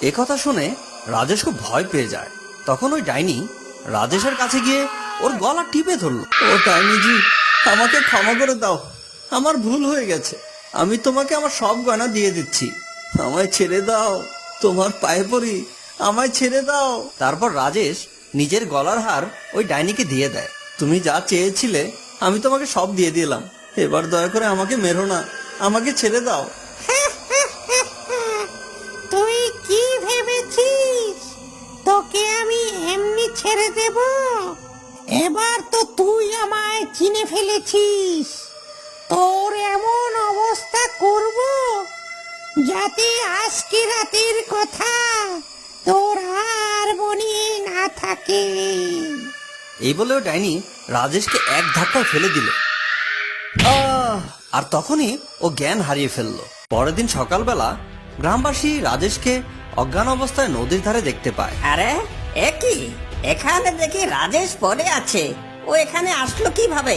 একথা শুনে রাজেশ খুব ভয় পেয়ে যায়। তখন ওই ডাইনি রাজেশের কাছে গিয়ে ওর গলা টিপে ধরলো। ও ডাইনিজি, আমাকে ক্ষমা করে দাও, আমার ভুল হয়ে গেছে। আমি তোমাকে আমার সব গয়না দিয়ে দিচ্ছি, আমায় ছেড়ে দাও, তোমার পায়ে পড়ি, আমায় ছেড়ে দাও। তারপর রাজেশ নিজের গলার হার ওই ডাইনিকে দিয়ে দেয়। তুমি যা চেয়েছিলে আমি তোমাকে সব দিয়ে দিলাম, এবার দয়া করে আমাকে মেরো না, আমাকে ছেড়ে দাও। তুই কি ভেবেছিস তোকে আমি এমনি ছেড়ে দেব? এবার তো তুই আমায় চিনে ফেলেছিস। তোর এমন অবস্থা করব যাতে আজকে রাতের কথা তোর আর মনে না থাকে। এই বলেও ডাইনি রাজেশকে এক ধাক্কায় ফেলে দিল। আর তখনই ও জ্ঞান হারিয়ে ফেললো। পরের দিন সকালবেলা গ্রামবাসী রাজেশকে অজ্ঞান অবস্থায় নদীর ধারে দেখতে পায়। আরে এ কি, এখানে দেখি রাজেশ পড়ে আছে। ও এখানে আসলো কিভাবে?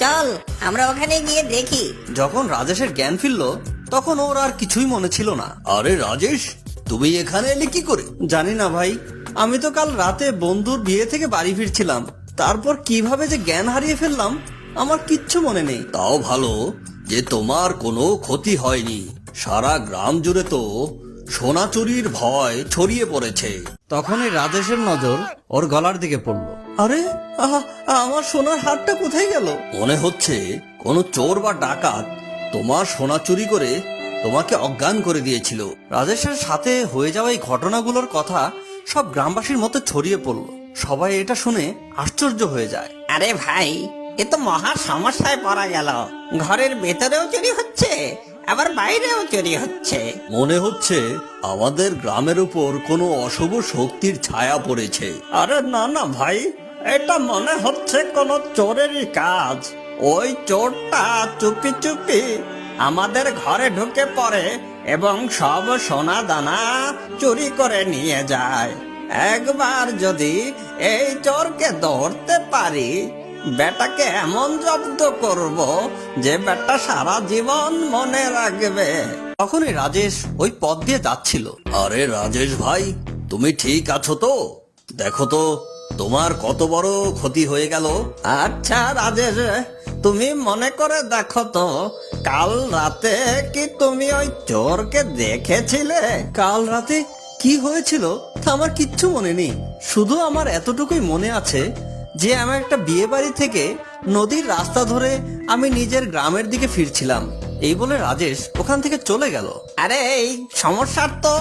চল আমরা ওখানে গিয়ে দেখি। যখন রাজেশের জ্ঞান ফিরল তখন ওর আর কিছুই মনে ছিল না। আরে রাজেশ, তুমি এখানে এলে কি করে? জানি না ভাই, আমি তো কাল রাতে বন্ধুর বিয়ে থেকে বাড়ি ফিরছিলাম, তারপর কিভাবে যে জ্ঞান হারিয়ে ফেললাম আমার কিচ্ছু মনে নেই। তাও ভালো যে তোমার কোনো ক্ষতি হয়নি। সারা গ্রাম জুড়ে তো সোনা চুরির ভয় ছড়িয়ে পড়েছে। তখনই রাজেশের নজর ওর গলার দিকে পড়লো। আরে আমার সোনার হারটা কোথায় গেল? মনে হচ্ছে কোনো চোর বা ডাকাত তোমার সোনা চুরি করে তোমাকে অজ্ঞান করে দিয়েছিল। রাজেশের সাথে হয়ে যাওয়া এই ঘটনাগুলোর কথা সব গ্রামবাসীর মতো ছড়িয়ে পড়লো। সবাই এটা শুনে আশ্চর্য হয়ে যায়। আরে ভাই, এ তো মহা সমস্যায় পড়া গেল। ঘরের ভেতরেও চুরি হচ্ছে, আবার বাইরেও চুরি হচ্ছে। মনে হচ্ছে আমাদের গ্রামের উপর কোনো অশুভ শক্তির ছায়া পড়েছে। আরে না না ভাই, এটা মনে হচ্ছে কোনো চোরেরই কাজ। ওই চোরটা চুপি চুপি আমাদের ঘরে ঢুকে পড়ে এবং সব সোনা দানা চুরি করে নিয়ে যায়। একবার যদি এই চোরকে ধরতে পারি, বেটাকে এমন জব্দ করব যে বেটা সারা জীবন মনে রাখবে। তখনই রাজেশ ওই পথ দিয়ে যাচ্ছিল। আরে রাজেশ ভাই, তুমি ঠিক আছো তো? দেখো তো তোমার কত বড় ক্ষতি হয়ে গেল। আচ্ছা রাজেশ, তুমি মনে করে দেখো তো, কাল রাতে কি তুমি ওই চোরকে দেখেছিলে? কাল রাতে কি হয়েছিল তা আমার কিচ্ছু মনে নেই। শুধু আমার এতটুকুই মনে আছে যে আমি একটা বিয়ে বাড়ি থেকে নদীর রাস্তা ধরে আমি নিজের গ্রামের দিকে ফিরছিলাম। এই বলে রাজেশ ওখান থেকে চলে গেল। আরে এই সমস্যার তো